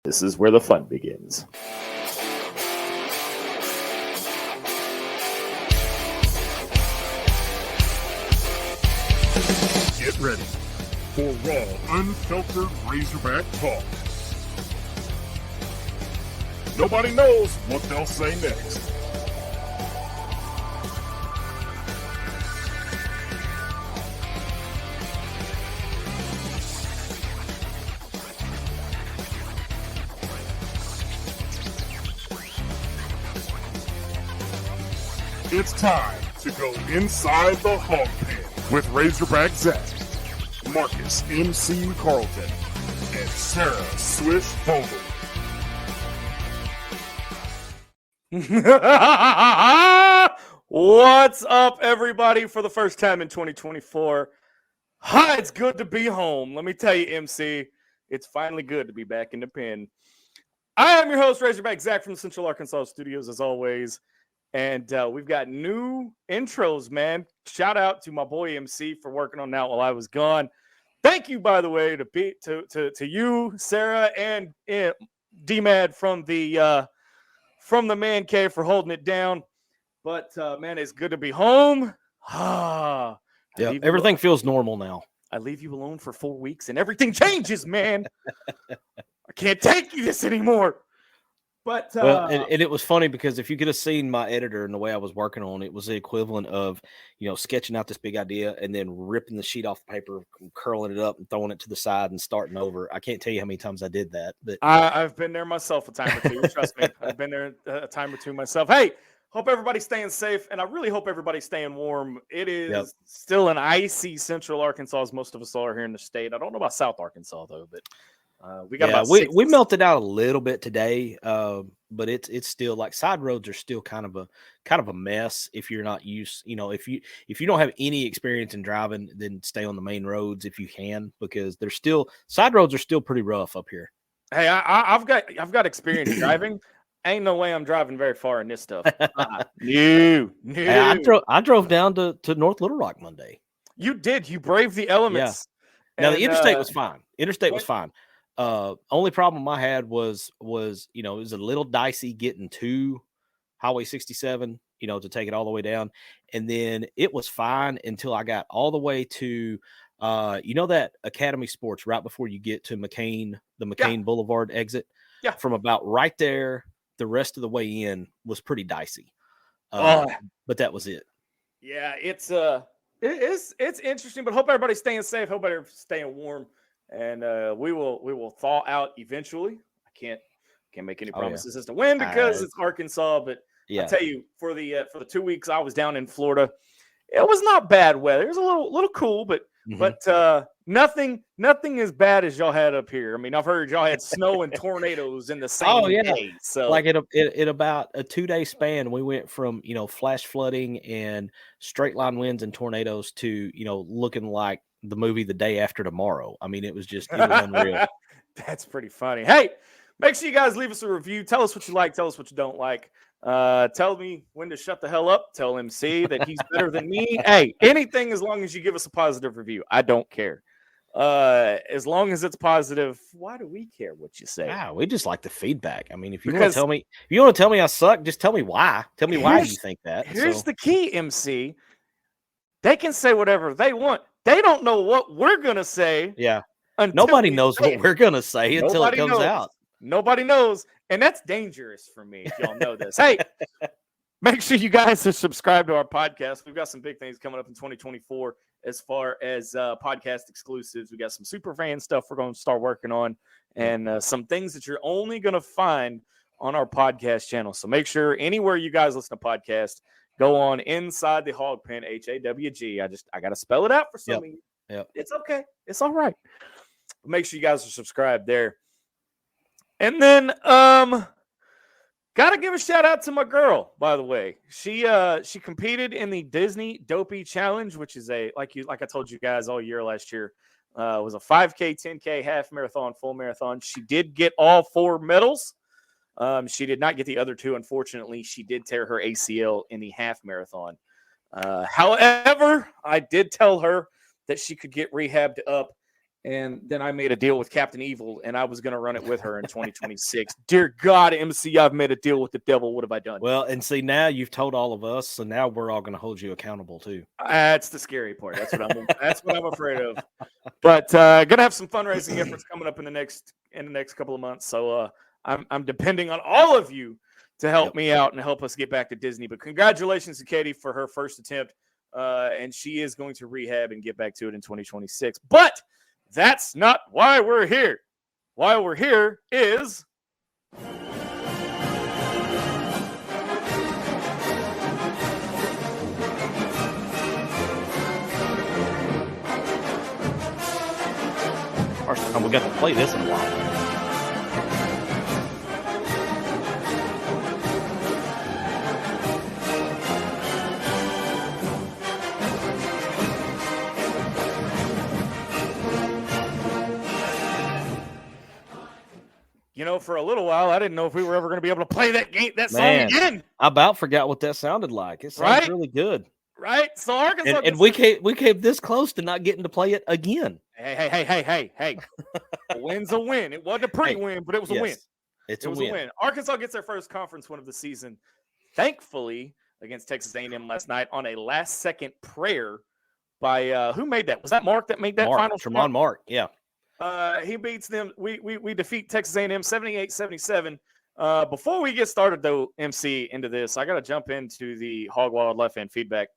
This is where the fun begins. Get ready for raw, unfiltered Razorback talk. Nobody knows what they'll say next. It's time to go inside the hog pen with Razorback Zach, Marcus MC Carlton, and Sarah Swish Vogel. What's up, everybody, for the first time in 2024? Hi, it's good to be home. Let me tell you, MC, it's finally good to be back in the pen. I am your host, Razorback Zach from the Central Arkansas Studios, as always. And we've got new intros, man. Shout out to my boy MC for working on that while I was gone. Thank you, by the way, to you, Sarah, and D-Mad from the man cave for holding it down. But man, it's good to be home. Yeah, everything feels normal now. I leave you alone for 4 weeks, and everything changes, man. I can't take this anymore. But and it was funny because if you could have seen my editor and the way I was working on it, it was the equivalent of, sketching out this big idea and then ripping the sheet off the paper, curling it up and throwing it to the side and starting over. I can't tell you how many times I did that. But I've been there myself a time or two. Trust me, I've been there a time or two myself. Hey, hope everybody's staying safe, and I really hope everybody's staying warm. It is still an icy Central Arkansas, as most of us are here in the state. I don't know about South Arkansas though, but. We melted out a little bit today, but it's still like side roads are still kind of a mess if you're not used. If you don't have any experience in driving, then stay on the main roads if you can, because side roads are still pretty rough up here. Hey, I've got experience driving. Ain't no way I'm driving very far in this stuff. No. Hey, I drove down to North Little Rock Monday. You did. You braved the elements. Yeah. Now the interstate was fine. Interstate was fine. Only problem I had was it was a little dicey getting to Highway 67, to take it all the way down. And then it was fine until I got all the way to, that Academy Sports right before you get to the McCain Boulevard exit. Yeah. From about right there, the rest of the way in was pretty dicey. But that was it. Yeah, it's interesting, but hope everybody's staying safe. Hope everybody's staying warm. And we will thaw out eventually. I can't make any promises as to when because it's Arkansas. But I tell you, for the 2 weeks I was down in Florida, it was not bad weather. It was a little cool, but nothing as bad as y'all had up here. I mean, I've heard y'all had snow and tornadoes in the same day. So like in about a 2-day span, we went from flash flooding and straight line winds and tornadoes to looking like the movie The Day After Tomorrow. I mean, it was unreal. That's pretty funny. Hey, make sure you guys leave us a review. Tell us what you like. Tell us what you don't like. Tell me when to shut the hell up. Tell MC that he's better than me. Hey, anything as long as you give us a positive review. I don't care. As long as it's positive, why do we care what you say? We just like the feedback. I mean, if you want to tell me I suck, just tell me why. Tell me why you think that. Here's the key, MC. They can say whatever they want. They don't know what we're going to say. Yeah. Nobody knows what we're going to say until it comes out. Nobody knows. And that's dangerous for me, if y'all know this. Hey, make sure you guys are subscribed to our podcast. We've got some big things coming up in 2024 as far as podcast exclusives. We got some super fan stuff we're going to start working on and some things that you're only going to find on our podcast channel. So make sure anywhere you guys listen to podcasts, go on Inside the Hog Pen, HAWG. I got to spell it out for some of you. Yep. It's okay. It's all right. Make sure you guys are subscribed there. And then got to give a shout out to my girl, by the way. She competed in the Disney Dopey Challenge, which is like I told you guys all year last year, was a 5K, 10K, half marathon, full marathon. She did get all 4 medals. She did not get the other 2. Unfortunately, she did tear her ACL in the half marathon. However, I did tell her that she could get rehabbed up And then I made a deal with Captain Evil, and I was going to run it with her in 2026. Dear God, MC, I've made a deal with the devil. What have I done? Well, and see, now you've told all of us, so now we're all going to hold you accountable too. That's the scary part. That's what I'm afraid of. But gonna have some fundraising efforts coming up in the next couple of months. So I'm depending on all of you to help me out and help us get back to Disney. But congratulations to Katie for her first attempt, and she is going to rehab and get back to it in 2026. But that's not why we're here. Why we're here is first time we got to play this in a while. You know, for a little while, I didn't know if we were ever going to be able to play that song again. I about forgot what that sounded like. It sounds really good. Right? So Arkansas... And we came this close to not getting to play it again. Hey. A win's a win. It wasn't a pretty win, but it was a win. It was a win. Arkansas gets their first conference win of the season, thankfully, against Texas A&M last night on a last-second prayer by... who made that? Was that Mark that made that final? Tremont Mark, yeah. He beats them. We defeat Texas A&M 78-77. Before we get started, though, MC, into this, I got to jump into the Hog Wild left hand feedback.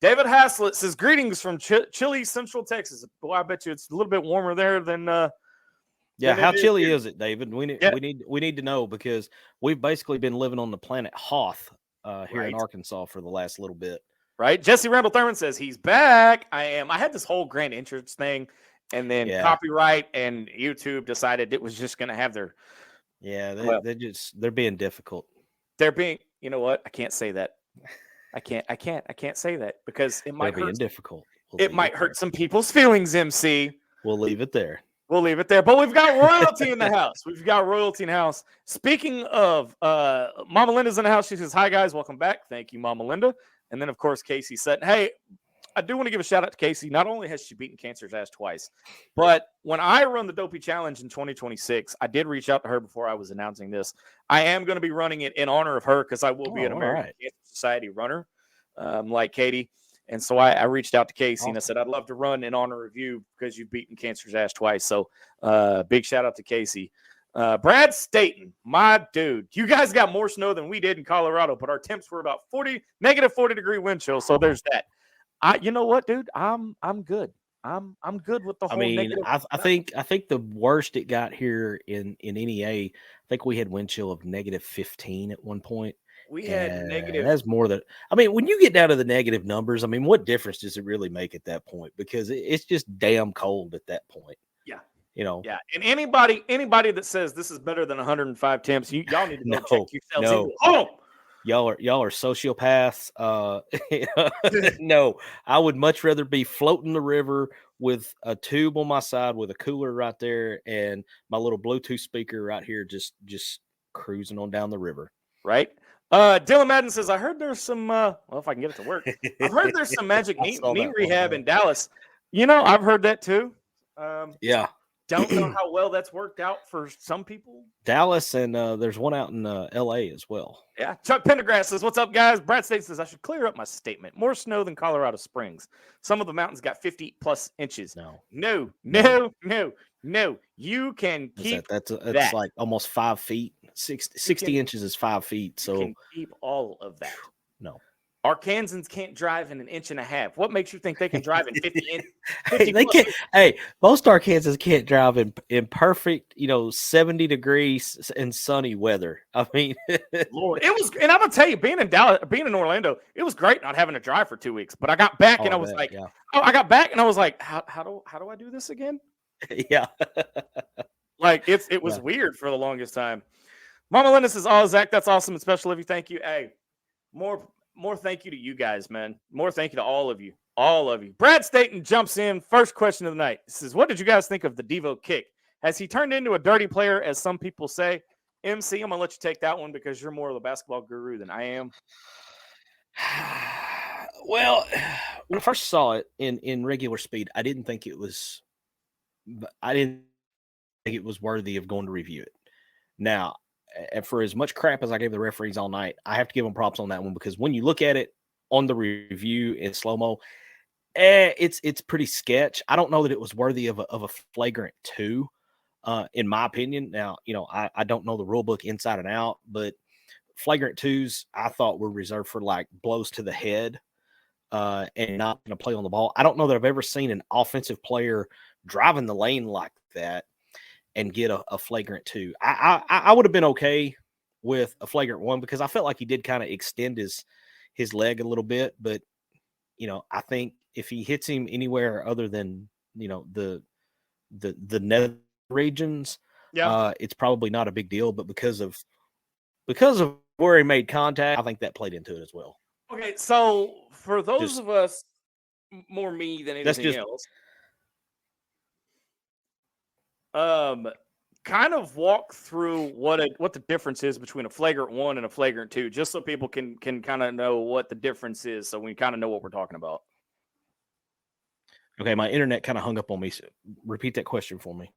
David Haslett says, greetings from chilly Central Texas. Boy, I bet you it's a little bit warmer there than how chilly is it, David? We need to know, because we've basically been living on the planet Hoth here in Arkansas for the last little bit. Right. Jesse Randall Thurman says he's back. I had this whole grand entrance thing. And then copyright and YouTube decided it was just going to have their. Yeah, they're being difficult. They're being, you know what? I can't say that. I can't say that because it might hurt. Difficult. It might hurt some people's feelings, MC. We'll leave it there. But we've got royalty in the house. Speaking of, Mama Linda's in the house. She says, hi, guys. Welcome back. Thank you, Mama Linda. And then, of course, Casey said, hey, I do want to give a shout out to Casey. Not only has she beaten cancer's ass twice, but when I run the Dopey Challenge in 2026, I did reach out to her before I was announcing this. I am going to be running it in honor of her because I will be an American Cancer Society runner, like Katie. And so I reached out to Casey and I said, I'd love to run in honor of you because you've beaten cancer's ass twice. So big shout out to Casey. Brad Staten, my dude, you guys got more snow than we did in Colorado, but our temps were about negative 40 degree wind chill. So there's that. You know what, dude? I'm good. I'm good with the whole. I think the worst it got here in NEA. I think we had wind chill of negative 15 at one point. We had negative. That's more than. When you get down to the negative numbers, what difference does it really make at that point? Because it's just damn cold at that point. Yeah. Yeah. And anybody that says this is better than 105 temps, y'all need to go check yourselves. No. Y'all are sociopaths. No, I would much rather be floating the river with a tube on my side with a cooler right there and my little Bluetooth speaker right here, just cruising on down the river. Right. Dylan Madden says, I heard there's some, if I can get it to work, I've heard there's some magic knee rehab in Dallas. I've heard that too. Yeah. Don't know how well that's worked out for some people. Dallas, and there's one out in LA as well. Yeah. Chuck Pendergrass says, what's up, guys? Brad State says, I should clear up my statement. More snow than Colorado Springs. Some of the mountains got 50 plus inches. No. You can keep that's like almost 5 feet. 60 inches is 5 feet. So you can keep all of that. No. Arkansans can't drive in an inch and a half. What makes you think they can drive in 50 inches? They can't. Hey, most Arkansans can't drive in perfect, 70 degrees and sunny weather. Lord, it was, and I'm gonna tell you, being in Dallas, being in Orlando, it was great not having to drive for 2 weeks. But I got back and I was like, I got back and I was like, how do I do this again? Yeah, it was weird for the longest time. Mama Linda says, "Oh, Zach, that's awesome, and special of you. Thank you. Hey, more thank you to you guys, man. More thank you to all of you. All of you." Brad Staten jumps in. First question of the night. He says, what did you guys think of the Devo kick? Has he turned into a dirty player, as some people say? MC, I'm going to let you take that one because you're more of a basketball guru than I am. Well, when I first saw it in regular speed, I didn't think it was but I didn't think it was worthy of going to review it. Now, for as much crap as I gave the referees all night, I have to give them props on that one, because when you look at it on the review in slow-mo, it's pretty sketch. I don't know that it was worthy of a flagrant 2, in my opinion. Now, I don't know the rule book inside and out, but flagrant 2s I thought were reserved for like blows to the head, and not going to play on the ball. I don't know that I've ever seen an offensive player driving the lane like that and get a flagrant 2. I would have been okay with a flagrant 1, because I felt like he did kind of extend his leg a little bit. But, I think if he hits him anywhere other than, the nether regions, it's probably not a big deal. But because of where he made contact, I think that played into it as well. Okay, so for those of us, more me than anything else, kind of walk through what the difference is between a flagrant 1 and a flagrant 2, just so people can kind of know what the difference is, so we kind of know what we're talking about. Okay, my internet kind of hung up on me. So repeat that question for me.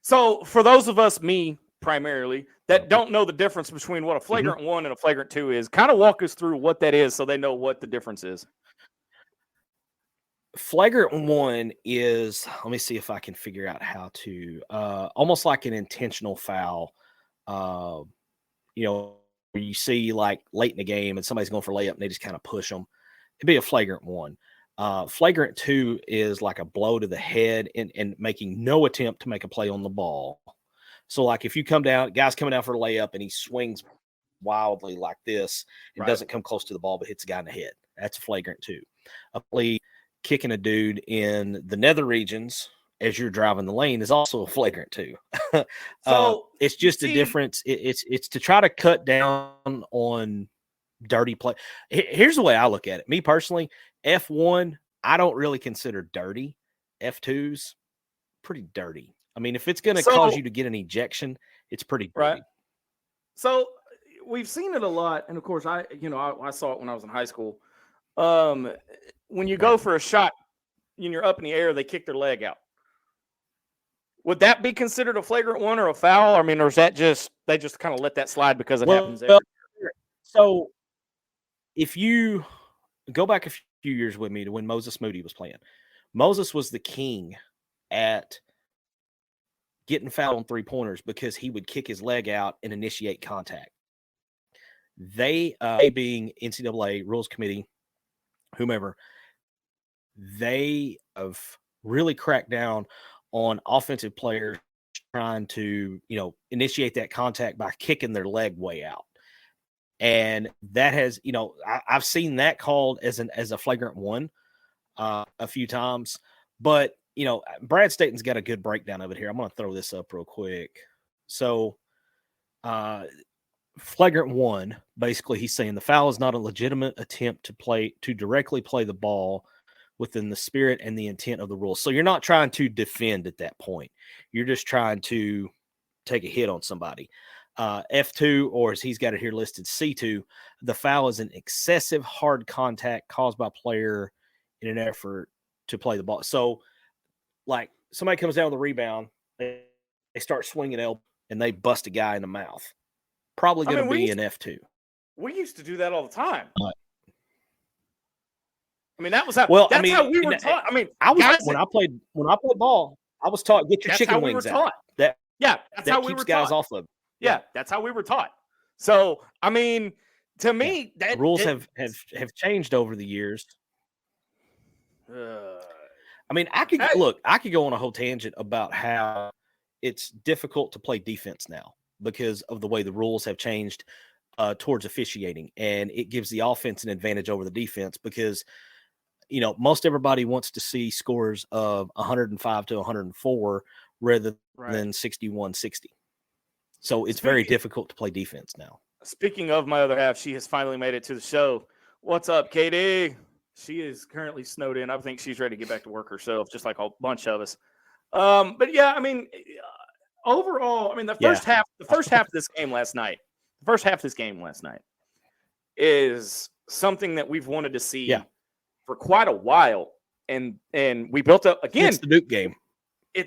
So for those of us, me primarily, that don't know the difference between what a flagrant 1 and a flagrant 2 is, kind of walk us through what that is so they know what the difference is. Flagrant 1 is, let me see if I can figure out how to, almost like an intentional foul. Where you see like late in the game and somebody's going for layup and they just kind of push them. It'd be a flagrant 1. Flagrant 2 is like a blow to the head and making no attempt to make a play on the ball. So like if you come down, guy's coming down for a layup and he swings wildly like this and doesn't come close to the ball but hits the guy in the head, that's a flagrant 2. A play kicking a dude in the nether regions as you're driving the lane is also a flagrant 2. So it's just a difference. It's to try to cut down on dirty play. Here's the way I look at it. Me personally, F1, I don't really consider dirty. F2's pretty dirty. I mean, if it's going to cause you to get an ejection, it's pretty dirty. Right. So we've seen it a lot, and of course, I saw it when I was in high school. When you go for a shot and you're up in the air, they kick their leg out. Would that be considered a flagrant 1 or a foul? I mean, or is that just they just kind of let that slide because it happens every year? So if you go back a few years with me to when Moses Moody was playing, Moses was the king at getting fouled on 3-pointers because he would kick his leg out and initiate contact. They, being NCAA rules committee, whomever, they have really cracked down on offensive players trying to, initiate that contact by kicking their leg way out. And that has, I've seen that called as a flagrant 1 a few times. But, Brad Staten's got a good breakdown of it here. I'm going to throw this up real quick. So, flagrant 1, basically he's saying the foul is not a legitimate attempt to directly play the ball within the spirit and the intent of the rules. So you're not trying to defend at that point. You're just trying to take a hit on somebody. F2, or as he's got it here listed, C2, the foul is an excessive hard contact caused by player in an effort to play the ball. So like somebody comes down with a rebound, they start swinging elbow and they bust a guy in the mouth. Probably going to be an F2. We used to do that all the time. I mean, that was how. Well, that's how we were taught. I mean, when I played ball, I was taught get your chicken wings out. That's how we were taught. Guys off of. Yeah, that's how we were taught. So, I mean, to me, that rules have changed over the years. I mean, I could go on a whole tangent about how it's difficult to play defense now because of the way the rules have changed towards officiating, and it gives the offense an advantage over the defense because most everybody wants to see scores of 105 to 104 rather than 61-60. So it's very difficult to play defense now. Speaking of my other half, she has finally made it to the show. What's up, Katie? She is currently snowed in. I think she's ready to get back to work herself, just like a bunch of us. But yeah, I mean, overall, I mean, the first half of this game last night is something that we've wanted to see for quite a while. And we built up again. It's the Duke game. I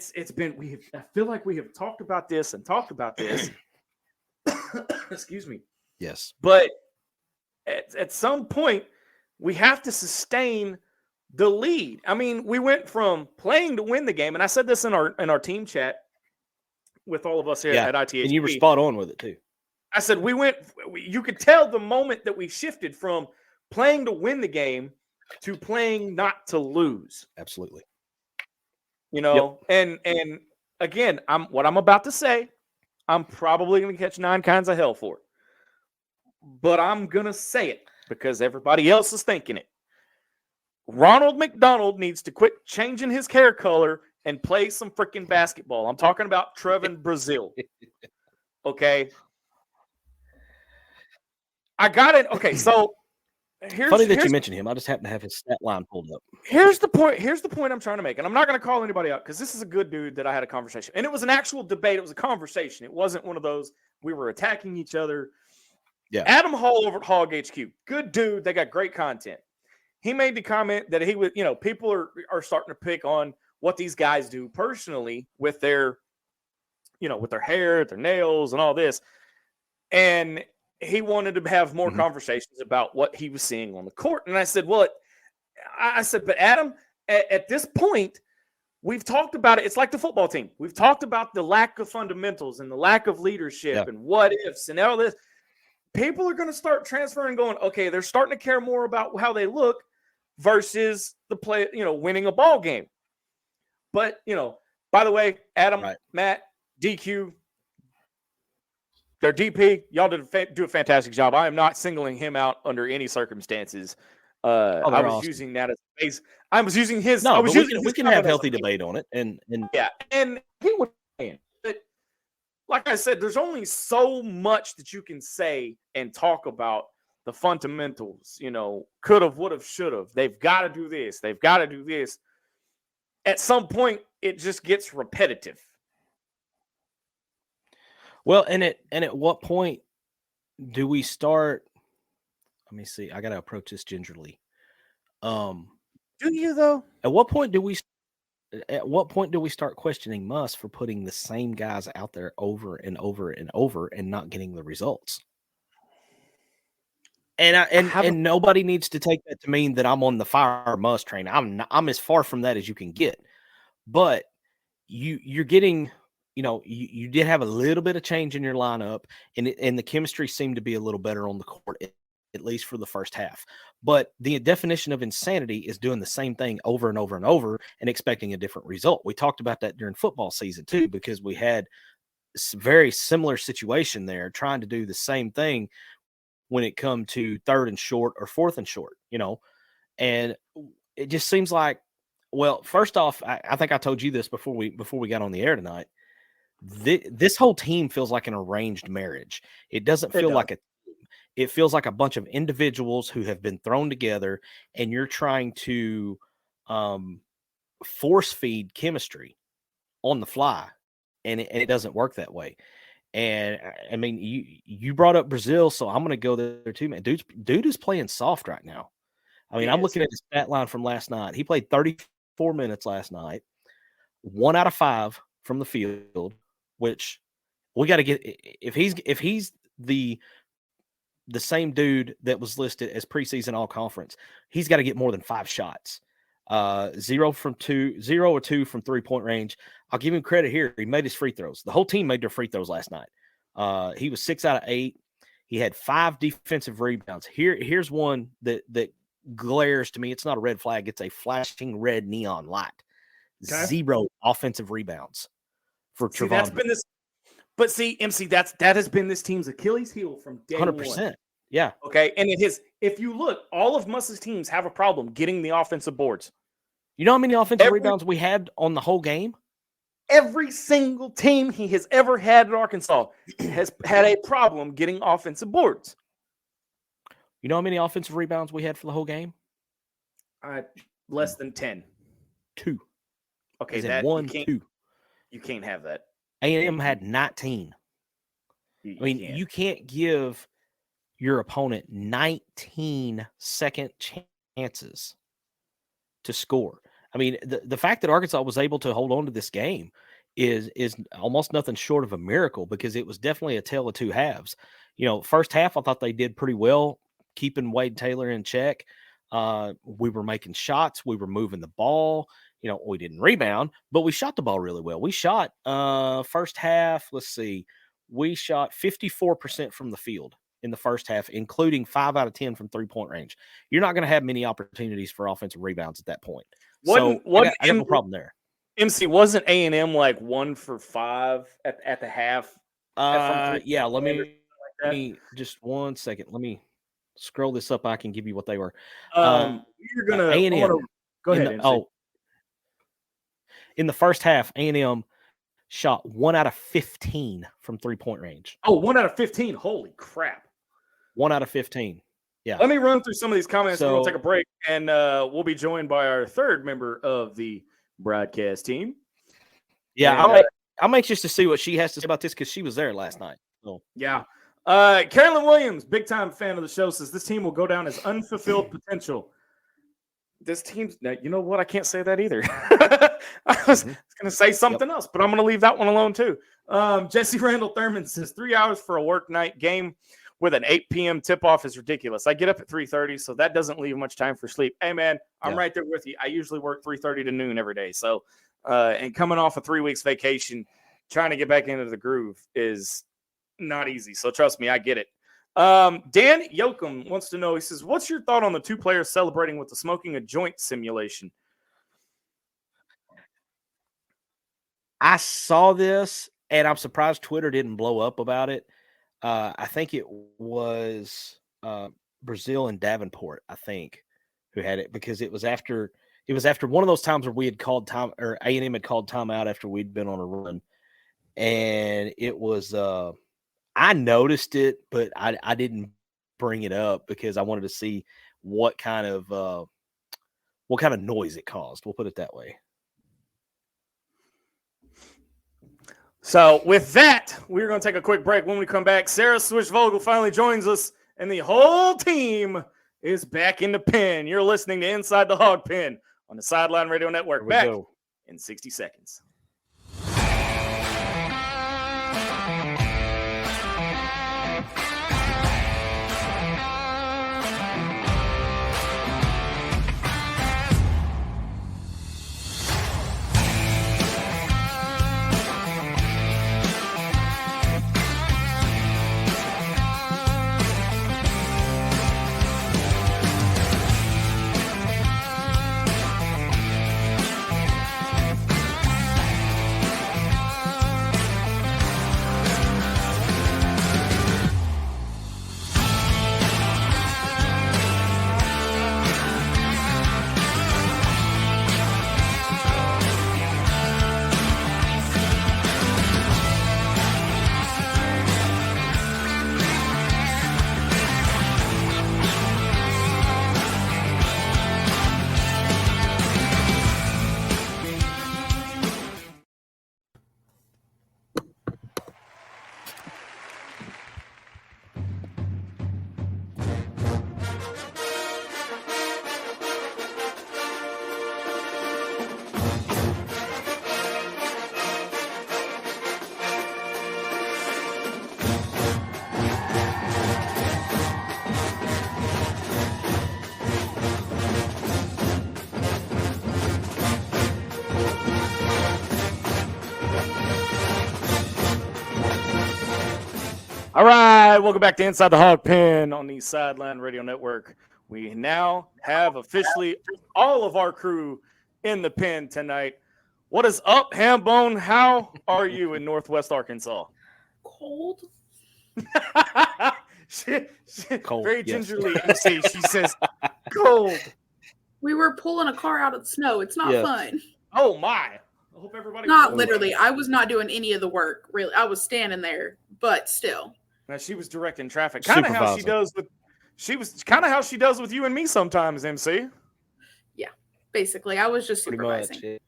feel like we have talked about this and talked about this. Excuse me. Yes. But at some point, we have to sustain the lead. I mean, we went from playing to win the game, and I said this in our team chat with all of us here at ITHP. And you were spot on with it too. I said you could tell the moment that we shifted from playing to win the game to playing not to lose. Absolutely. And again, what I'm about to say, I'm probably going to catch 9 kinds of hell for it. But I'm going to say it because everybody else is thinking it. Ronald McDonald needs to quit changing his hair color and play some freaking basketball. I'm talking about Trevin Brazil. Okay. I got it. Okay, so funny that you mentioned him. I just happen to have his stat line pulled up. Here's the point I'm trying to make, and I'm not going to call anybody out because this is a good dude that I had a conversation, and it was an actual debate. It was a conversation. It wasn't one of those we were attacking each other. Yeah. Adam Hall over at Hawg HQ, good dude. They got great content. He made the comment that he would, people are starting to pick on what these guys do personally with their, with their hair, their nails, and all this, and he wanted to have more conversations about what he was seeing on the court. And I said, but Adam, at this point, we've talked about it. It's like the football team. We've talked about the lack of fundamentals and the lack of leadership and what ifs and all this. People are going to start transferring, going, okay, they're starting to care more about how they look versus the play, winning a ball game. But, by the way, Adam, Matt, DQ, their DP, y'all do a fantastic job. I am not singling him out under any circumstances. I was using that as a base. I was using his. No, we can have healthy debate on it, and he would. But like I said, there's only so much that you can say and talk about the fundamentals. Could have, would have, should have. They've got to do this. They've got to do this. At some point, it just gets repetitive. Well, and at what point do we start? Let me see. I got to approach this gingerly. Do you though? At what point do we start questioning Muss for putting the same guys out there over and over and over and not getting the results? And nobody needs to take that to mean that I'm on the fire Muss train. I'm as far from that as you can get. But you're getting. You did have a little bit of change in your lineup, and the chemistry seemed to be a little better on the court, at least for the first half. But the definition of insanity is doing the same thing over and over and over and expecting a different result. We talked about that during football season too, because we had a very similar situation there, trying to do the same thing when it come to 3rd and short or 4th and short, and it just seems like, well, first off, I think I told you this before we got on the air tonight. This whole team feels like an arranged marriage. It doesn't feel like a team. It feels like a bunch of individuals who have been thrown together, and you're trying to force feed chemistry on the fly, and it doesn't work that way. And I mean, you brought up Brazil, so I'm going to go there too, man. Dude is playing soft right now. I mean, I'm looking at his stat line from last night. He played 34 minutes last night, 1 out of 5 from the field. Which we got to get, if he's the same dude that was listed as preseason all conference, he's got to get more than 5 shots. 0 or 2 from 3-point range. I'll give him credit here. He made his free throws. The whole team made their free throws last night. He was 6 out of 8. He had 5 defensive rebounds. Here's one that glares to me. It's not a red flag. It's a flashing red neon light. Okay. 0 offensive rebounds. For Trevon. That's been this, but see, MC, that has been this team's Achilles heel from day 100%. 1. Yeah. Okay. And if you look, all of Muss's teams have a problem getting the offensive boards. You know how many offensive rebounds we had on the whole game? Every single team he has ever had at Arkansas has had a problem getting offensive boards. You know how many offensive rebounds we had for the whole game? Less than 10. 2. Okay, that 1, 2. You can't have that. A&M had 19. You can't give your opponent 19 second chances to score. I mean, the fact that Arkansas was able to hold on to this game is almost nothing short of a miracle, because it was definitely a tale of two halves. First half, I thought they did pretty well keeping Wade Taylor in check. We were making shots. We were moving the ball. We didn't rebound, but we shot the ball really well. We shot first half. Let's see. We shot 54% from the field in the first half, including 5 out of 10 from 3-point range. You're not going to have many opportunities for offensive rebounds at that point. I got no problem there. MC, wasn't A&M like 1 for 5 at the half? Yeah, let me just 1 second. Let me scroll this up. I can give you what they were. You're gonna A&M. Go ahead. MC. In the first half, A&M shot 1 out of 15 from 3-point range. Oh, 1 out of 15. Holy crap. 1 out of 15. Yeah. Let me run through some of these comments. We're going to take a break, and we'll be joined by our third member of the broadcast team. Yeah, I'm anxious to see what she has to say about this, because she was there last night. So. Yeah. Carolyn Williams, big-time fan of the show, says this team will go down as unfulfilled potential. This team's, you know what? I can't say that either. I was going to say something else, but I'm going to leave that one alone too. Jesse Randall Thurman says 3 hours for a work night game with an 8 p.m. tip-off is ridiculous. I get up at 3:30, so that doesn't leave much time for sleep. Hey, man, I'm right there with you. I usually work 3:30 to noon every day. So, and coming off a 3 weeks vacation, trying to get back into the groove is not easy. So trust me, I get it. Dan Yoakum wants to know, he says, what's your thought on the 2 players celebrating with the smoking a joint simulation? I saw this, and I'm surprised Twitter didn't blow up about it. I think it was Brazil and Davenport, I think, who had it, because it was after one of those times where we had called time, or A&M had called timeout after we'd been on a run. And it was I noticed it, but I didn't bring it up because I wanted to see what kind of noise it caused. We'll put it that way. So with that, we're going to take a quick break. When we come back, Sarah Swish-Vogel finally joins us, and the whole team is back in the pen. You're listening to Inside the Hog Pen on the Sideline Radio Network. Back in 60 seconds. All right, welcome back to Inside the Hog Pen on the Sideline Radio Network. We now have officially all of our crew in the pen tonight. What is up, Hambone? How are you in Northwest Arkansas? Cold. Cold. Very gingerly, MC. She says, cold. We were pulling a car out of the snow. It's not fun. Oh, my. I hope everybody. Not literally. I was not doing any of the work, really. I was standing there, but still. Now, she was directing traffic. Kind of how she does with you and me sometimes, MC. Yeah, basically. I was just supervising.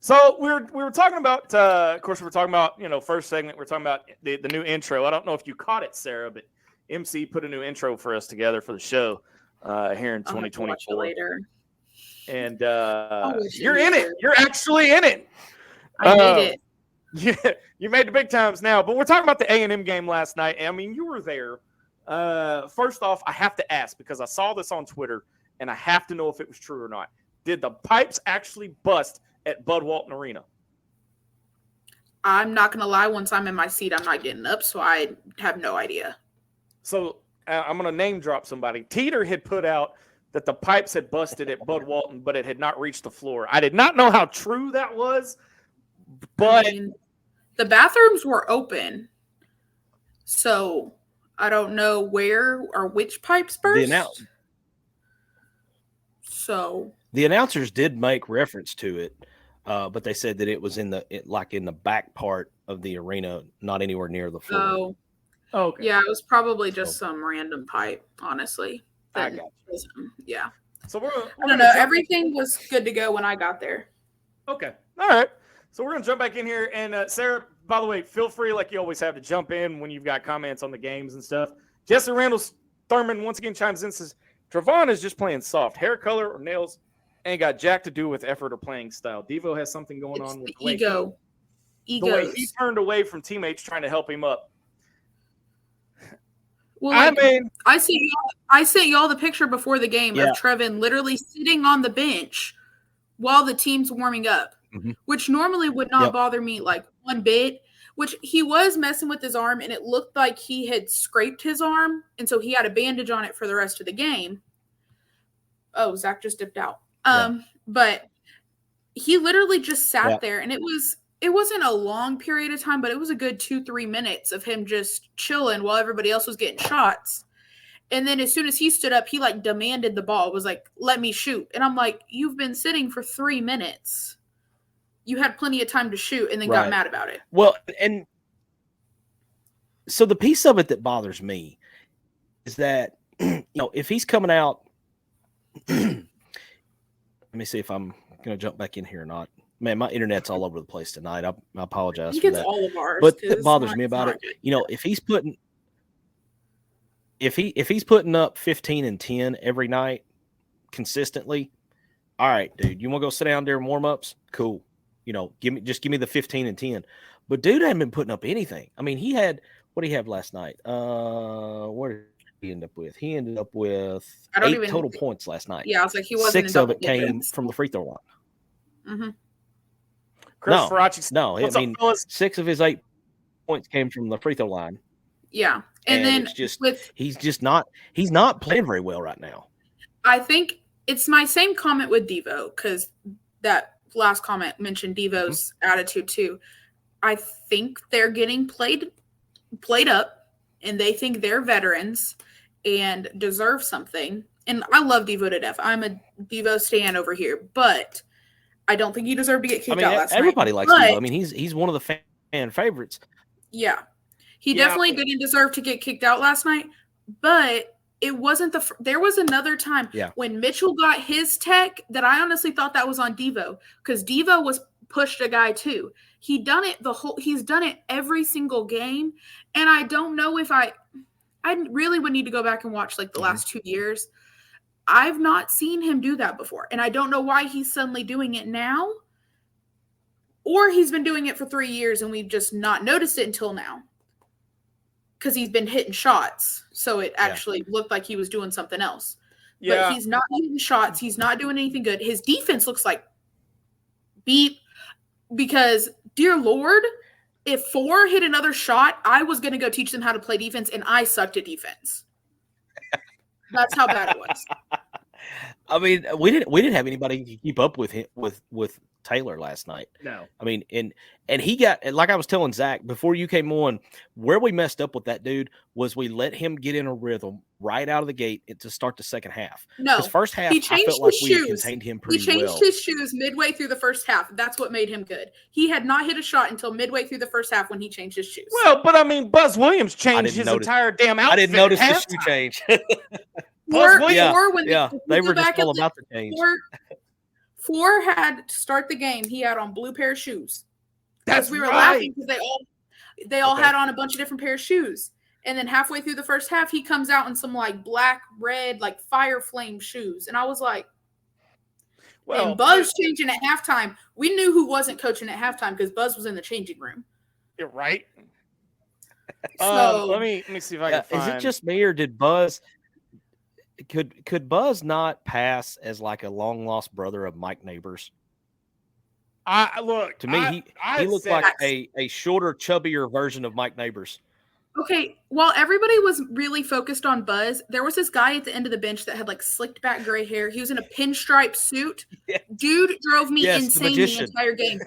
So we were talking about, of course, we were talking about, first segment, we're talking about the new intro. I don't know if you caught it, Sarah, but MC put a new intro for us together for the show here in 2024. Later. and wish you're you in it. were. You're actually in it. I made it. Yeah, you made the big times now. But we're talking about the A&M game last night. I mean, you were there. First off, I have to ask because I saw this on Twitter, and I have to know if it was true or not. Did the pipes actually bust at Bud Walton Arena? I'm not going to lie. Once I'm in my seat, I'm not getting up, so I have no idea. So I'm going to name drop somebody. Teeter had put out that the pipes had busted at Bud Walton, but it had not reached the floor. I did not know how true that was, but I mean, the bathrooms were open, so I don't know where or which pipes burst. The announcers did make reference to it, but they said that it was in the back part of the arena, not anywhere near the floor. Oh, okay. Yeah, it was probably just some random pipe, honestly. I got you. Yeah. So I don't know. Everything was good to go when I got there. Okay. All right. So we're going to jump back in here. And Sarah, by the way, feel free, like you always have, to jump in when you've got comments on the games and stuff. Jesse Randall Thurman once again chimes in and says, Trevon is just playing soft. Hair color or nails ain't got jack to do with effort or playing style. Devo has something going on with the ego. The way he turned away from teammates trying to help him up. Well, I sent y'all the picture before the game of Trevin literally sitting on the bench while the team's warming up, which normally would not bother me like one bit, which he was messing with his arm and it looked like he had scraped his arm. And so he had a bandage on it for the rest of the game. Oh, Zach just dipped out. But he literally just sat there and it wasn't a long period of time, but it was a good 2-3 minutes of him just chilling while everybody else was getting shots. And then as soon as he stood up, he like demanded the ball, was like, let me shoot. And I'm like, you've been sitting for 3 minutes. You had plenty of time to shoot and then got mad about it. Well, and so the piece of it that bothers me is that, if he's coming out, let me see if I'm going to jump back in here or not. Man, my internet's all over the place tonight. I apologize for that. All of ours, but it bothers me about it. If he's putting up 15 and 10 every night consistently, all right, dude, you want to go sit down there and warm ups? Cool. Give me the 15 and 10. But dude hadn't been putting up anything. I mean, what did he have last night? What did he end up with? He ended up with 8 total points last night. Yeah, I was like, he wasn't. 6 of it came from the free throw line. Mm-hmm. Chris Faraci. No, I mean, 6 of his 8 points came from the free throw line. Yeah. And then he's not playing very well right now. I think it's my same comment with Devo, because that last comment mentioned Devo's attitude too. I think they're getting played up, and they think they're veterans and deserve something. And I love Devo to death. I'm a Devo stan over here, but I don't think he deserved to get kicked out last night. Everybody likes Devo. I mean, he's one of the fan favorites. Yeah. He definitely didn't deserve to get kicked out last night, but it wasn't there was another time when Mitchell got his tech that I honestly thought that was on Devo, because Devo was pushed a guy too. He's done it every single game. And I don't know if I really would need to go back and watch like the last 2 years. I've not seen him do that before. And I don't know why he's suddenly doing it now, or he's been doing it for 3 years and we've just not noticed it until now. Because he's been hitting shots, so it actually looked like he was doing something else. Yeah. But he's not hitting shots. He's not doing anything good. His defense looks like beep, because, dear Lord, if 4 hit another shot, I was going to go teach them how to play defense, and I sucked at defense. That's how bad it was. I mean, we didn't have anybody to keep up with him with Taylor last night. No. I mean, and he got, like I was telling Zach before you came on, where we messed up with that dude was we let him get in a rhythm right out of the gate to start the second half. No. Because first half, he changed I felt like his we shoes. contained him pretty well. He changed his shoes midway through the first half. That's what made him good. He had not hit a shot until midway through the first half when he changed his shoes. Well, but I mean, Buzz Williams changed his entire damn outfit. I didn't notice the shoe change. They were just all about the change. Four had to start the game. He had on blue pair of shoes. That's we were laughing because they all had on a bunch of different pair of shoes. And then halfway through the first half, he comes out in some like black, red, like fire flame shoes. And I was like, And Buzz changing at halftime. We knew who wasn't coaching at halftime because Buzz was in the changing room. You're right. So let me see if I can find. Is it just me or did Buzz? Could Buzz not pass as like a long lost brother of Mike Neighbors? To me, he looked like a shorter, chubbier version of Mike Neighbors. Okay, while everybody was really focused on Buzz, there was this guy at the end of the bench that had like slicked back gray hair. He was in a pinstripe suit. Yes. Dude drove me insane the entire game.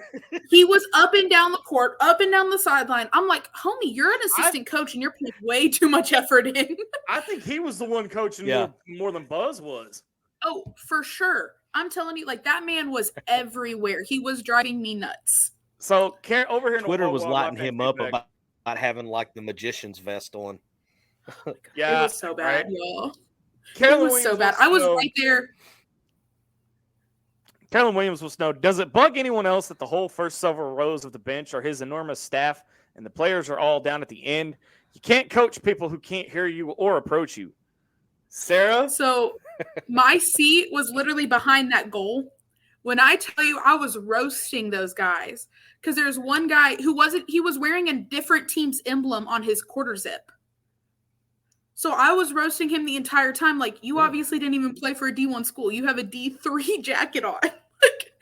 He was up and down the court, up and down the sideline. I'm like, homie, you're an assistant coach and you're putting way too much effort in. I think he was the one coaching more than Buzz was. Oh, for sure. I'm telling you, like that man was everywhere. He was driving me nuts. So over here, Twitter was lighting him up about having like the magician's vest on. Yeah, it was so bad, y'all. Carolyn it was so bad. I was right there. Carolyn Williams will know. Does it bug anyone else that the whole first several rows of the bench are his enormous staff and the players are all down at the end? You can't coach people who can't hear you or approach you. Sarah? So my seat was literally behind that goal. When I tell you I was roasting those guys, because there's one guy who he was wearing a different team's emblem on his quarter zip. So I was roasting him the entire time. Like, you obviously didn't even play for a D1 school. You have a D3 jacket on. Like,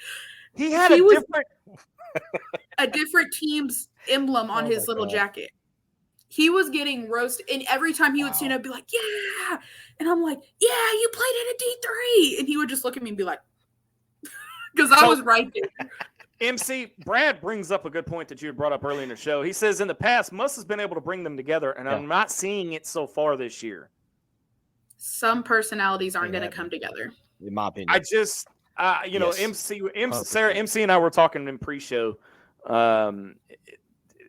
he had a different team's emblem on his little jacket. He was getting roasted. And every time he would stand up, be like, yeah. And I'm like, yeah, you played at a D3. And he would just look at me and be like, because I was right there. MC, Brad brings up a good point that you had brought up earlier in the show. He says in the past, Muss has been able to bring them together, and I'm not seeing it so far this year. Some personalities aren't going to come together. In my opinion. I just, Sarah, MC and I were talking in pre-show.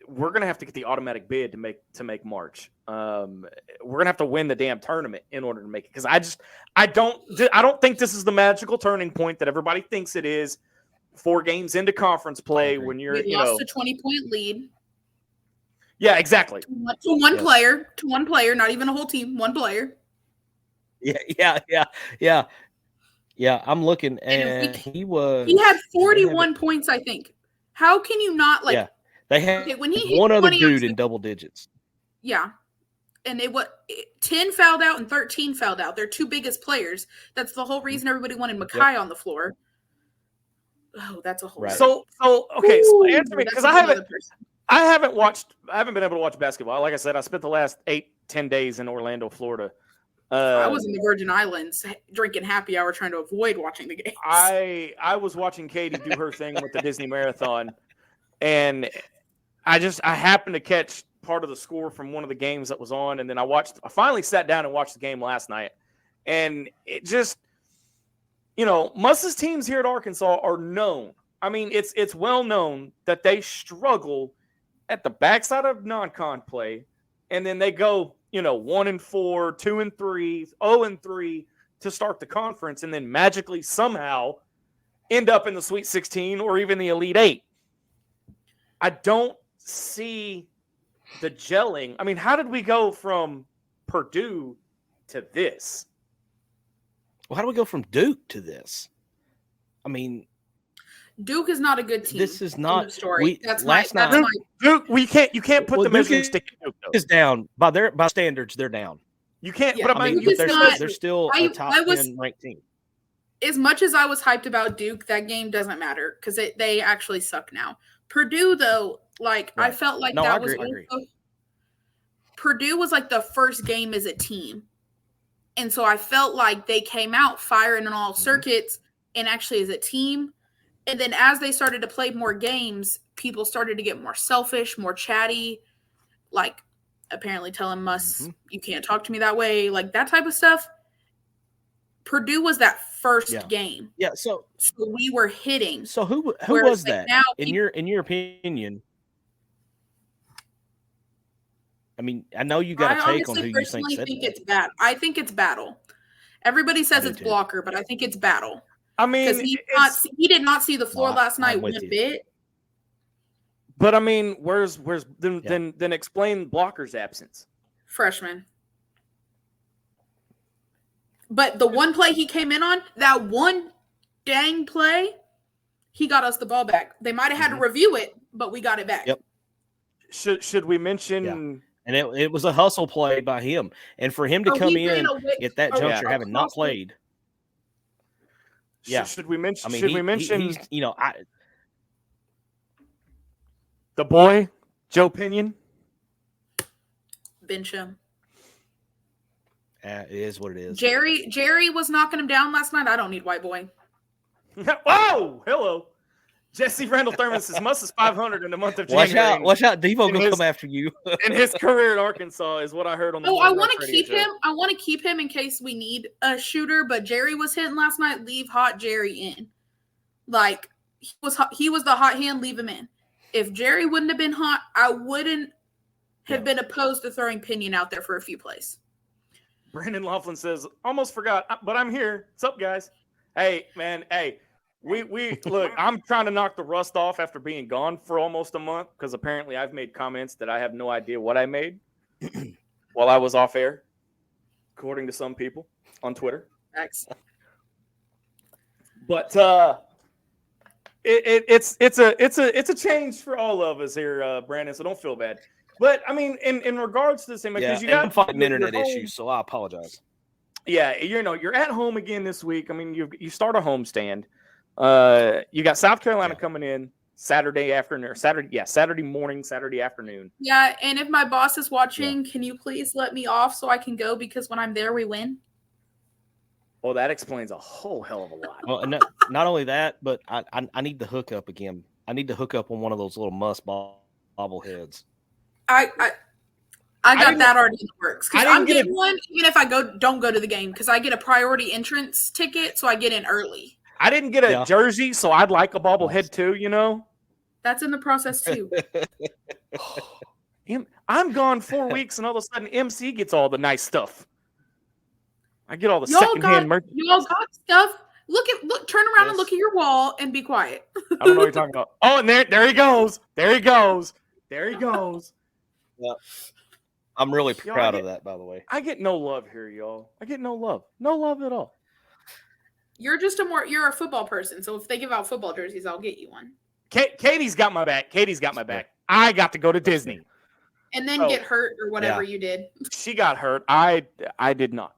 We're going to have to get the automatic bid to make March. We're going to have to win the damn tournament in order to make it. Because I don't think this is the magical turning point that everybody thinks it is. 4 games into conference play when you're, we lost a 20-point lead. Yeah, exactly. To one player, not even a whole team, one player. Yeah. I'm looking, and he had 41 points, I think. How can you not like? Yeah, they had when he one other dude in double digits. Yeah, and 10 fouled out and 13 fouled out. They're 2 biggest players. That's the whole reason everybody wanted Makai on the floor. Oh, that's a whole. Right. So okay. So answer me, because I haven't been able to watch basketball. Like I said, I spent the last 8-10 days in Orlando, Florida. I was in the Virgin Islands drinking happy hour, trying to avoid watching the games. I was watching Katie do her thing with the Disney Marathon, and I happened to catch part of the score from one of the games that was on, and then I finally sat down and watched the game last night, and it just. Muss's teams here at Arkansas are known. I mean, it's well known that they struggle at the backside of non-con play, and then they go, 1-4, 2-3, 0-3 to start the conference, and then magically somehow end up in the Sweet 16 or even the Elite 8. I don't see the gelling. I mean, how did we go from Purdue to this? Well, how do we go from Duke to this? I mean, Duke is not a good team. This is not story. Duke. You can't put the measuring stick. Duke is down by standards. They're down. You can't. Yeah, but I mean, they're still a top 10 ranked team. As much as I was hyped about Duke, that game doesn't matter because they actually suck now. Purdue, though, I felt like I agree. Purdue was like the first game as a team. And so I felt like they came out firing on all circuits and actually as a team. And then as they started to play more games, people started to get more selfish, more chatty, like apparently telling Muss, you can't talk to me that way, like that type of stuff. Purdue was that first game. Yeah, so we were hitting. So who was that in your opinion? I mean, I know you got a take on who you think said think it's bad. I think it's Battle. Everybody says it's Blocker, but I think it's Battle. I mean, he did not see the floor last night one bit. But I mean, then explain Blocker's absence. Freshman. But the one play he came in on, that one dang play, he got us the ball back. They might have had to review it, but we got it back. Yep. Should we mention? Yeah. And it was a hustle play by him, and for him to come in at that juncture, having not played. Yeah. Should we mention? I mean, should we mention? He's, the boy, Joe Pinion. Bench him. It is what it is. Jerry was knocking him down last night. I don't need white boy. Whoa, hello. Jesse Randall Thurman says Muss is 500 in the month of January. Watch out. Devo gonna come after you. In his career at Arkansas is what I heard on the I want to keep him. I want to keep him in case we need a shooter, but Jerry was hitting last night. Leave hot Jerry in. Like, he was the hot hand, leave him in. If Jerry wouldn't have been hot, I wouldn't have been opposed to throwing Pinion out there for a few plays. Brandon Laughlin says, almost forgot, but I'm here. What's up, guys? Hey, man, hey. We look, I'm trying to knock the rust off after being gone for almost a month because apparently I've made comments that I have no idea what I made while I was off air, according to some people on Twitter. Thanks. But it's a change for all of us here, Brandon. So don't feel bad. But I mean, in regards to the same, because you got fighting internet issues, so I apologize. Yeah, you're at home again this week. I mean, you start a homestand. You got South Carolina coming in Saturday morning, Saturday afternoon. Yeah, and if my boss is watching, can you please let me off so I can go, because when I'm there, we win? Well, that explains a whole hell of a lot. Well, not only that, but I need to hook up again. I need to hook up on one of those little Muss bobbleheads. I got that already in the works, because I'm getting one even if I don't go to the game, because I get a priority entrance ticket, so I get in early. I didn't get a jersey, so I'd like a bobblehead too, That's in the process too. I'm gone 4 weeks, and all of a sudden MC gets all the nice stuff. I get all the secondhand merch. Y'all got stuff. Look, turn around and look at your wall and be quiet. I don't know what you're talking about. Oh, and there he goes. There he goes. Yeah. I'm really proud of that, by the way. I get no love here, y'all. I get no love. No love at all. You're a football person, so if they give out football jerseys, I'll get you one. Katie's got my back. I got to go to Disney. And then get hurt or whatever you did. She got hurt. I did not.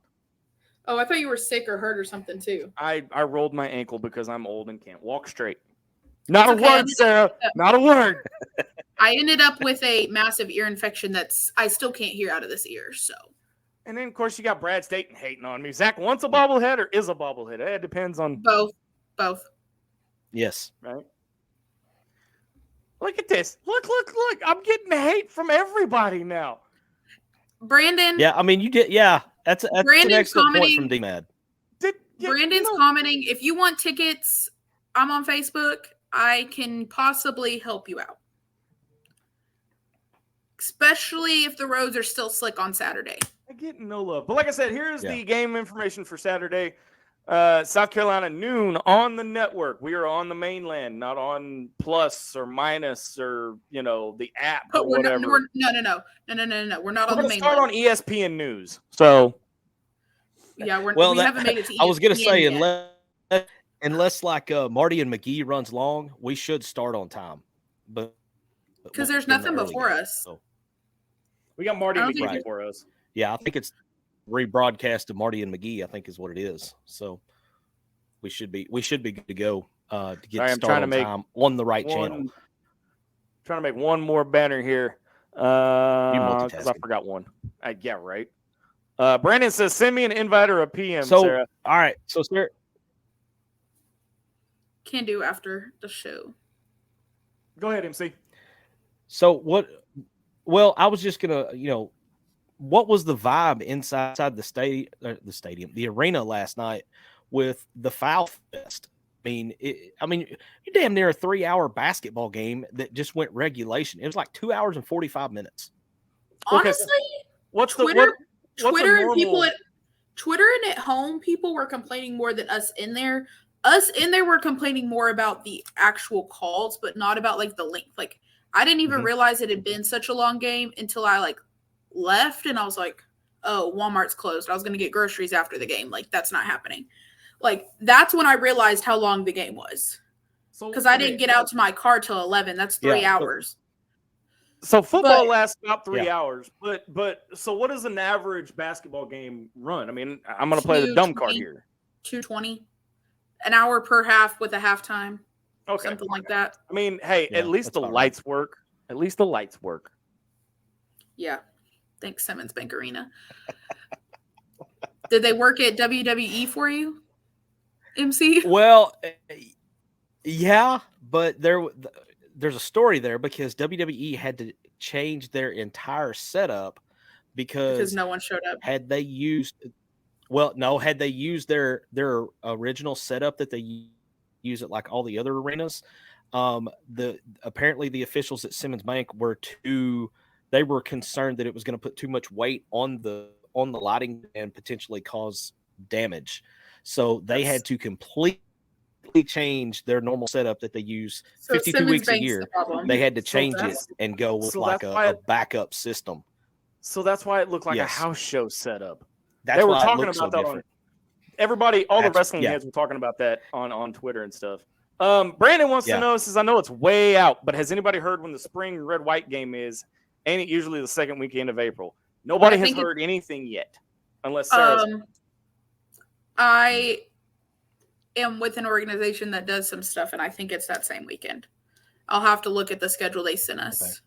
Oh, I thought you were sick or hurt or something too. I rolled my ankle because I'm old and can't walk straight. Not a word, Sarah. Not a word. I ended up with a massive ear infection I still can't hear out of this ear, so. And then, of course, you got Brad Staten hating on me. Zach wants a bobblehead or is a bobblehead? It depends on... Both. Yes. Right? Look at this. Look. I'm getting hate from everybody now. Brandon. Yeah, I mean, you did. Yeah, that's an excellent point from D-Mad. Brandon's commenting, if you want tickets, I'm on Facebook. I can possibly help you out. Especially if the roads are still slick on Saturday. I get no love. But like I said, here's the game information for Saturday. South Carolina, noon on the network. We are on the mainland, not on plus or minus or, the app or whatever. No. We're not on the mainland. Start on ESPN News. So. Yeah, we haven't made it to ESPN I was going to say, yet. unless like Marty and McGee runs long, we should start on time. But because there's nothing before us. So. We got Marty and McGee before us. Yeah, I think it's rebroadcast of Marty and McGee, I think is what it is. So we should be good to go to get started on time on the right channel. Trying to make one more banner here because I forgot one. Yeah, right. Brandon says, send me an invite or a PM, Sarah. All right. So, Sarah. Can do after the show. Go ahead, MC. So what? Well, I was just gonna, what was the vibe inside the arena last night with the foul fest? I mean, you damn near a 3-hour basketball game that just went regulation. It was like 2 hours and 45 minutes. Honestly, Twitter and at home, people were complaining more than us in there. Us in there were complaining more about the actual calls, but not about like the length. Like, I didn't even realize it had been such a long game until I left, and I was like, oh, Walmart's closed. I was going to get groceries after the game. Like, that's not happening. Like, that's when I realized how long the game was. Because I didn't get out to my car till 11. That's 3 hours. So football lasts about 3 hours. But so what does an average basketball game run? I mean, I'm going to play the dumb card here. 2:20. An hour per half with a halftime. Okay. Something like that. I mean, hey, at least the lights work. At least the lights work. Yeah. Thanks, Simmons Bank Arena. Did they work at WWE for you, MC? Well, yeah, but there's a story there because WWE had to change their entire setup because no one showed up. Had they used their original setup that they use at like all the other arenas, apparently the officials at Simmons Bank were concerned that it was going to put too much weight on the lighting and potentially cause damage. So they had to completely change their normal setup that they use 52 weeks a year. They had to change it and go with a backup system. So that's why it looked like a house show setup. They were talking about that on everybody. All the wrestling heads were talking about that on Twitter and stuff. Brandon wants to know, says, I know it's way out, but has anybody heard when the spring red-white game is? Ain't it usually the second weekend of April? Nobody has heard anything yet, unless Sarah's. I am with an organization that does some stuff, and I think it's that same weekend. I'll have to look at the schedule they sent us.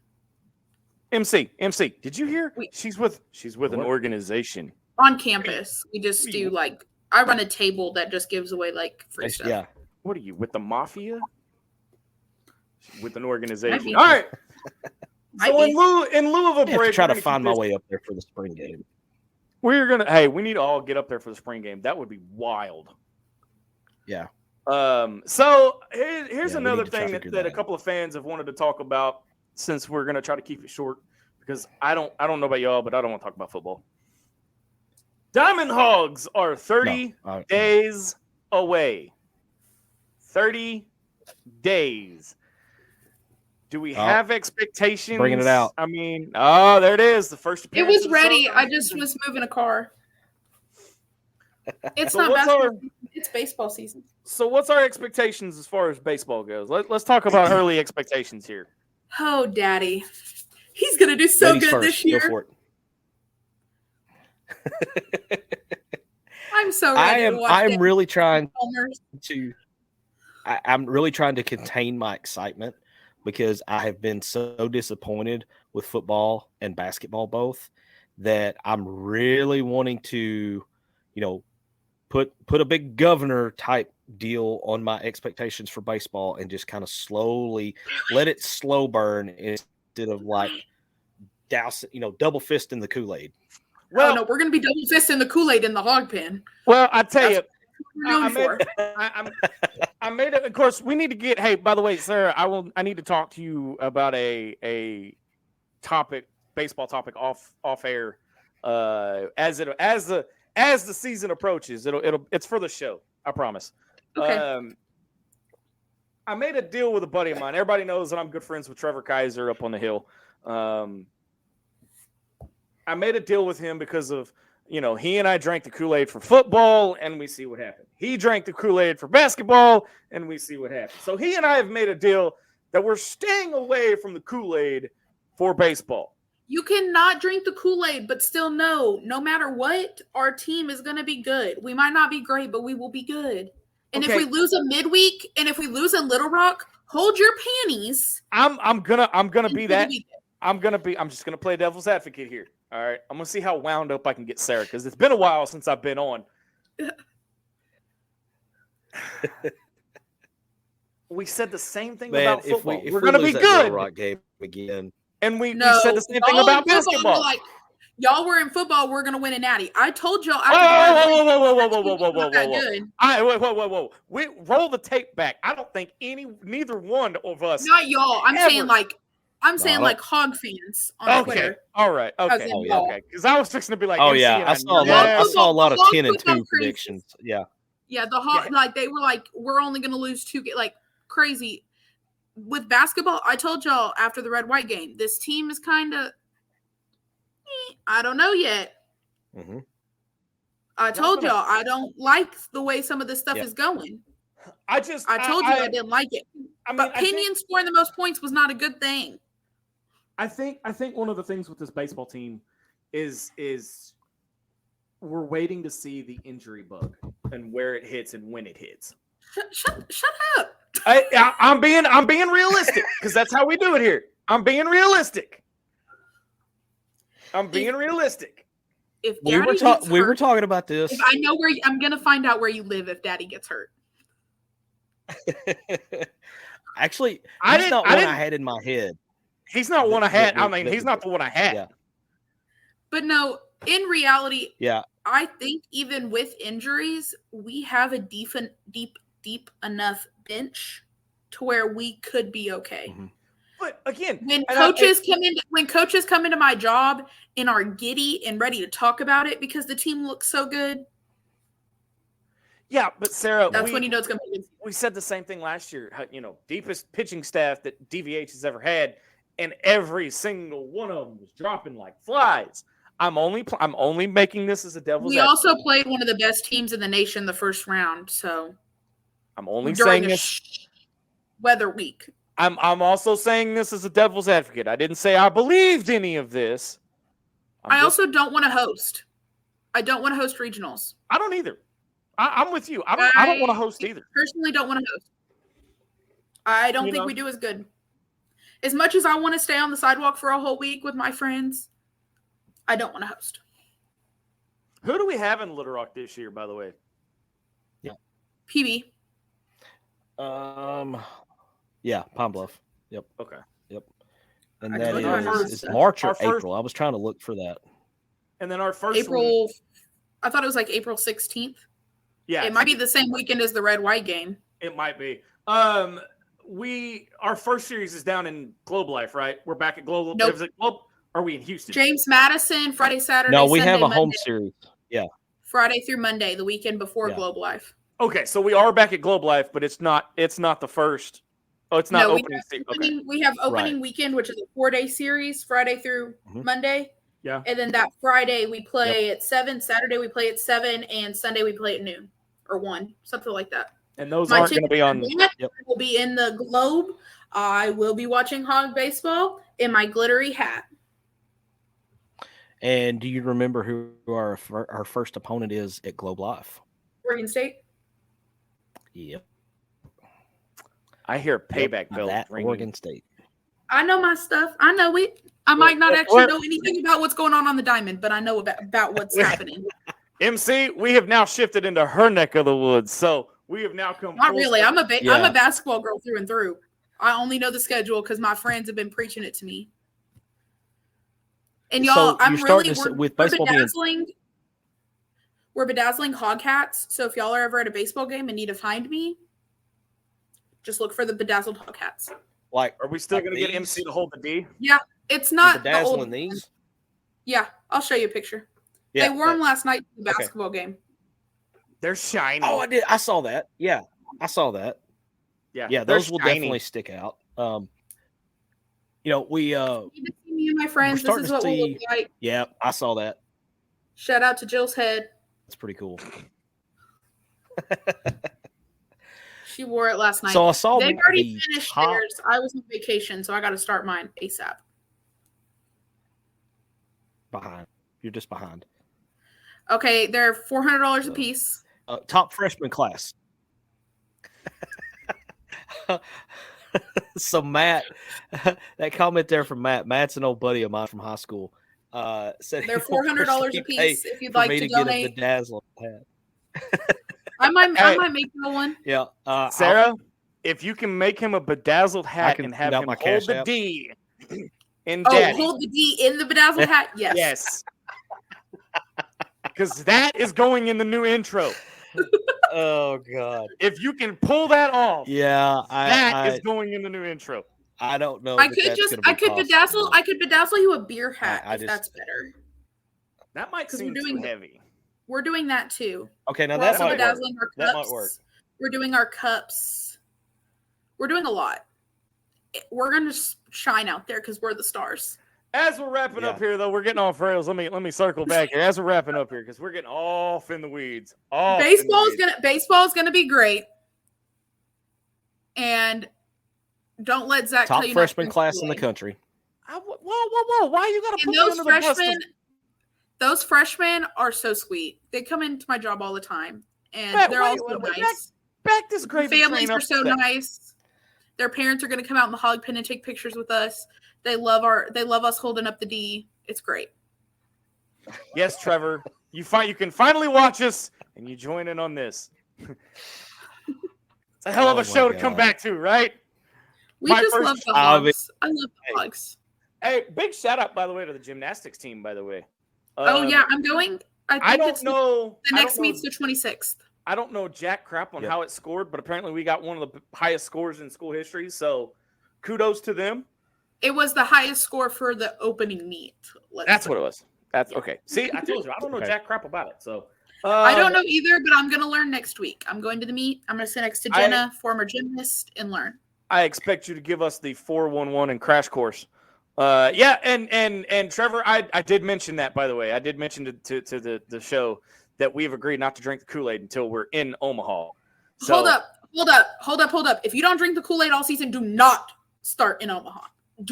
Okay. MC, did you hear? She's with an organization on campus. We just do I run a table that just gives away free stuff. Yeah. What are you, with the mafia? With an organization. All right. So in lieu of a break, try to find my way up there for the spring game. We need to all get up there for the spring game. That would be wild. Yeah. So here's another thing that a couple of fans have wanted to talk about, since we're going to try to keep it short, because I don't know about y'all, but I don't want to talk about football. Diamond Hogs are 30 days away. 30 days. Do we have expectations? Bringing it out. I mean, there it is. The first appearance. It was ready. I just was moving a car. It's not basketball season. It's baseball season. So what's our expectations as far as baseball goes? Let's talk about early expectations here. Oh, Daddy. He's going to do so good this year. Go for it. I'm so ready to watch I'm really trying to contain my excitement, because I have been so disappointed with football and basketball both, that I'm really wanting to, put a big governor type deal on my expectations for baseball and just kind of slowly let it slow burn instead of douse, double fist in the Kool-Aid. Well, no, we're going to be double fisting the Kool-Aid in the hog pen. Well, I tell you, I made it. Of course, we need to get. Hey, by the way, Sarah, I need to talk to you about a topic, baseball topic off air. As the season approaches, it's for the show. I promise. Okay. I made a deal with a buddy of mine. Everybody knows that I'm good friends with Trevor Kaiser up on the hill. I made a deal with him because of, he and I drank the Kool-Aid for football, and we see what happened. He drank the Kool-Aid for basketball, and we see what happened. So he and I have made a deal that we're staying away from the Kool-Aid for baseball. You cannot drink the Kool-Aid, but still know, no matter what, our team is going to be good. We might not be great, but we will be good. And if we lose a midweek, and if we lose in Little Rock, hold your panties. I'm gonna be that. I'm just gonna play devil's advocate here. All right, I'm gonna see how wound up I can get Sarah, because it's been a while since I've been on. We said the same thing about football. If we're gonna be good. Rock game again. And we said the same thing about basketball. Y'all were in football. We're gonna win a natty. I told y'all. Whoa! We roll the tape back. I don't think neither one of us. Not y'all. I'm saying Hog fans on Twitter. All right. Okay. Okay. Because I was fixing to be like, oh yeah, I saw a lot of 10-2 predictions. Yeah. Yeah. The Hog, they were we're only gonna lose 2, crazy. With basketball, I told y'all after the red-white game, this team is kind of, I don't know yet. Mm-hmm. I told y'all I don't like the way some of this stuff is going. I told you I didn't like it. But Pinion scoring the most points was not a good thing. I think one of the things with this baseball team is we're waiting to see the injury bug and where it hits and when it hits. Shut up. I'm being realistic because that's how we do it here. I'm being realistic. If we were talking about this. If I know where I'm gonna find out where you live if Daddy gets hurt. Actually, he's not one I had in my head. He's not one I had. I mean, he's not the one I had. Yeah. But no, in reality, yeah, I think even with injuries, we have a deep enough bench to where we could be okay. Mm-hmm. But again, when coaches come into my job and are giddy and ready to talk about it because the team looks so good. Yeah, but Sarah, that's when you know it's going to be good. We said the same thing last year. Deepest pitching staff that DVH has ever had, and every single one of them was dropping like flies. I'm only making this as a devil's advocate. Also played one of the best teams in the nation the first round, so I'm only saying this weather week. I'm also saying this as a devil's advocate. I didn't say I believed any of this. I also don't want to host. I don't want to host regionals. I don't either. I'm with you. I don't want to host either. Personally, don't want to host. I don't think we do as good. As much as I want to stay on the sidewalk for a whole week with my friends, I don't want to host. Who do we have in Little Rock this year, by the way? Yeah. PB. Yeah, Pine Bluff. Yep. Okay. Yep. And that is March or April. I was trying to look for that. And then our first April. I thought it was like April 16th. Yeah. It might be the same weekend as the Red White game. It might be. Our first series is down in Globe Life, right? We're back at Global. Nope. Are we in Houston? James Madison, Friday, Saturday. No, we Sunday, have a Monday. home series. Yeah. Friday through Monday, the weekend before Globe Life. Okay, so we are back at Globe Life, but it's not the first. Oh, it's not opening. We have opening weekend, which is a 4-day series, Friday through Monday. Yeah. And then that Friday we play at 7, Saturday we play at 7, and Sunday we play at noon or 1, something like that. And those aren't going to be on. Will be in the Globe. I will be watching Hawg baseball in my glittery hat. And do you remember who our first opponent is at Globe Life? Oregon State. Yep. I hear payback bill. Oregon State. I know my stuff. I know it. I might not actually know anything about what's going on the diamond, but I know about what's happening. MC, we have now shifted into her neck of the woods, so we have now come. Not really. I'm a basketball girl through and through. I only know the schedule because my friends have been preaching it to me. And y'all, we're bedazzling hog hats. So if y'all are ever at a baseball game and need to find me, just look for the bedazzled hog hats. Like, are we still going to get MC to hold the D? Yeah, it's not the old these. Yeah, I'll show you a picture. Yeah, they wore them last night in the basketball game. They're shiny. Oh, I did. I saw that. Yeah, I saw that. Yeah, those will definitely stick out. We me and my friends. This is what we look like. Yeah, I saw that. Shout out to Jill's head. That's pretty cool. She wore it last night. So I saw they've already finished theirs. I was on vacation, so I got to start mine ASAP. Behind. You're just behind. Okay, they're $400 a piece. Top freshman class. So Matt, that comment there from Matt's an old buddy of mine from high school. Said they're $400 a piece if you'd like to donate. Get a bedazzled hat. I might make you one. Yeah, Sarah, if you can make him a bedazzled hat and have him hold the D in Daddy. Hold the D in the bedazzled hat. Yes. Yes. Because that is going in the new intro. Oh God! If you can pull that off, that is going in the new intro. I don't know. I could bedazzle you a beer hat if that's better. That might seem too heavy. We're doing that too. Okay, now that might work. That might work. We're doing our cups. We're doing a lot. We're gonna shine out there because we're the stars. As we're wrapping up here, though, we're getting off rails. Let me circle back here. As we're wrapping up here, because we're getting off in the weeds. Baseball's gonna be great. And don't let Zach top tell you freshman class in the country. Whoa! Why you gotta put those freshmen? Those freshmen are so sweet. They come into my job all the time, and they're all so nice. Back this gravy families are so nice. Their parents are going to come out in the hog pen and take pictures with us. They love us holding up the D. It's great. Yes, Trevor, you can finally watch us and you join in on this. It's a hell of a show to come back to, right? We just love the Hogs. I love the Hogs. Hey, big shout out, by the way, to the gymnastics team, by the way. Oh yeah, I'm going. I don't know. The next meet's the 26th. I don't know jack crap on how it scored, but apparently we got one of the highest scores in school history. So kudos to them. It was the highest score for the opening meet. That's what it was. That's okay. See, I told you, I don't know jack crap about it. So I don't know either, but I'm going to learn next week. I'm going to the meet. I'm going to sit next to Jenna, former gymnast, and learn. I expect you to give us the 411 and crash course. Yeah, and Trevor, I did mention that, by the way. I did mention to the show that we've agreed not to drink the Kool-Aid until we're in Omaha. So, hold up. If you don't drink the Kool-Aid all season, do not start in Omaha.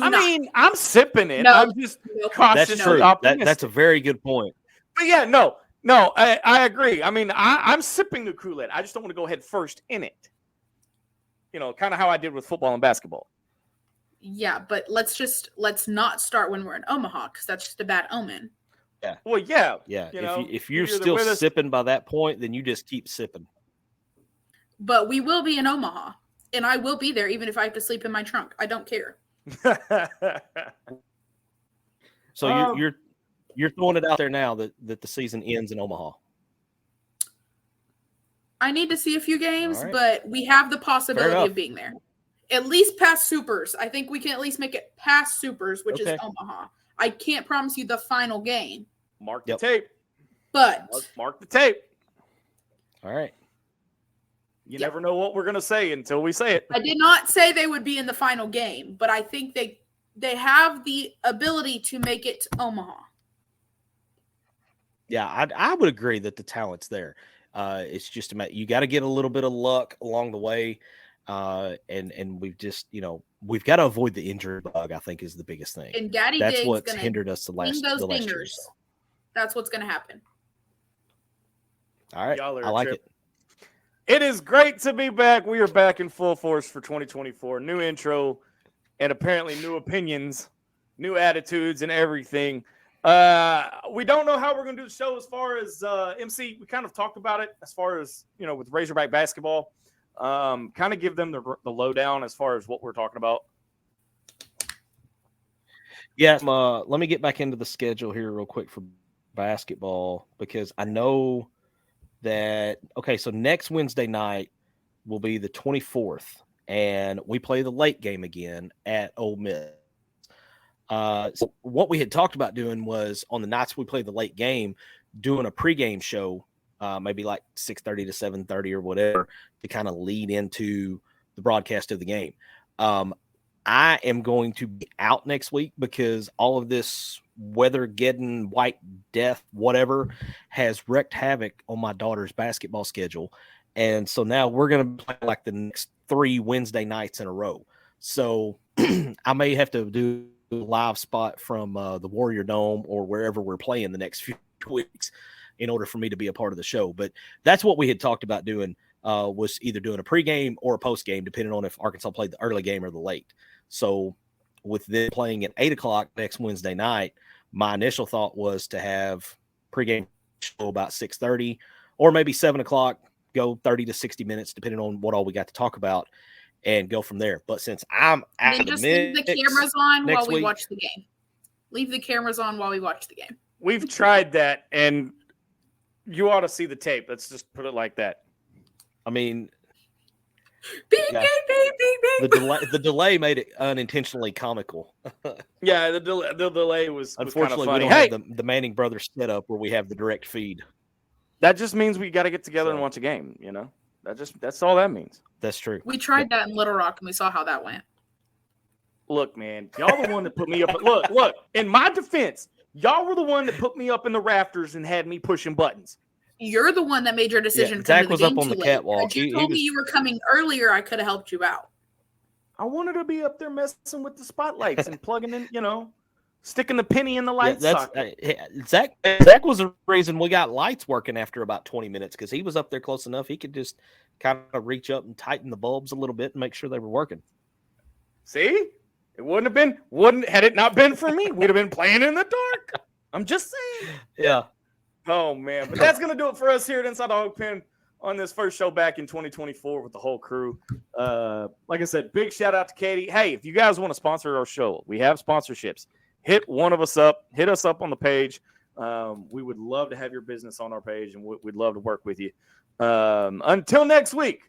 I mean, I'm sipping it. No, I'm just cautious. That's true. That's a very good point. But yeah, no, I agree. I mean, I'm sipping the Kool-Aid. I just don't want to go head first in it. You know, kind of how I did with football and basketball. Yeah, but let's not start when we're in Omaha because that's just a bad omen. Yeah. Well, yeah. Yeah. If you're still sipping by that point, then you just keep sipping. But we will be in Omaha, and I will be there even if I have to sleep in my trunk. I don't care. So you're throwing it out there now that the season ends in Omaha. I need to see a few games, but we have the possibility of being there. At least past Supers. I think we can at least make it past Supers, which is Omaha. I can't promise you the final game. Mark the tape. But mark the tape. All right. You never know what we're going to say until we say it. I did not say they would be in the final game, but I think they have the ability to make it to Omaha. Yeah, I would agree that the talent's there. It's just you got to get a little bit of luck along the way. And we've just, we've got to avoid the injury bug, I think, is the biggest thing. And Daddy that's what's hindered us the last years. That's what's going to happen. All right. I like it. It is great to be back. We are back in full force for 2024. New intro and apparently new opinions, new attitudes and everything. We don't know how we're going to do the show as far as MC. We kind of talked about it as far as, with Razorback basketball. Kind of give them the lowdown as far as what we're talking about. Yeah, let me get back into the schedule here real quick for basketball because I know that, so next Wednesday night will be the 24th, and we play the late game again at Ole Miss. So what we had talked about doing was on the nights we play the late game, doing a pregame show, maybe like 6:30 to 7:30 or whatever, to kind of lead into the broadcast of the game. I am going to be out next week because all of this weather-geddon, white death, whatever, has wreaked havoc on my daughter's basketball schedule. And so now we're going to play like the next 3 Wednesday nights in a row. So I may have to do a live spot from the Warrior Dome or wherever we're playing the next few weeks in order for me to be a part of the show. But that's what we had talked about doing, was either doing a pregame or a postgame, depending on if Arkansas played the early game or the late. So with them playing at 8 o'clock next Wednesday night, my initial thought was to have pregame show about 6:30 or maybe 7 o'clock, go 30 to 60 minutes, depending on what all we got to talk about, and go from there. But since I'm out of the mix, leave the cameras on while we watch the game. Leave the cameras on while we watch the game. We've tried that, and you ought to see the tape. Let's just put it like that. I mean, beep, beep, beep, beep, beep. The delay made it unintentionally comical. Yeah, the delay was unfortunately kind of funny. We don't have the Manning brothers set up where we have the direct feed. That just means we got to get together and watch a game. That's all that means. That's true. We tried that in Little Rock and we saw how that went. Look, man, y'all the one that put me up. Look. In my defense, y'all were the one that put me up in the rafters and had me pushing buttons. You're the one that made your decision. Zach was up on the catwalk. Had you told me you were coming earlier, I could have helped you out. I wanted to be up there messing with the spotlights and plugging in, sticking the penny in the light socket. Zach was the reason we got lights working after about 20 minutes because he was up there close enough. He could just kind of reach up and tighten the bulbs a little bit and make sure they were working. See? It had it not been for me, we'd have been playing in the dark. I'm just saying. Yeah. Oh, man. But that's going to do it for us here at Inside the Hog Pen on this first show back in 2024 with the whole crew. Like I said, big shout out to Katie. Hey, if you guys want to sponsor our show, we have sponsorships. Hit one of us up. Hit us up on the page. We would love to have your business on our page, and we'd love to work with you. Until next week,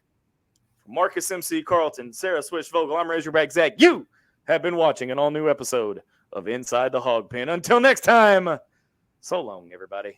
Marcus MC Carlton, Sarah Swish Vogel, I'm Razorback Zach. You have been watching an all-new episode of Inside the Hog Pen. Until next time, so long, everybody.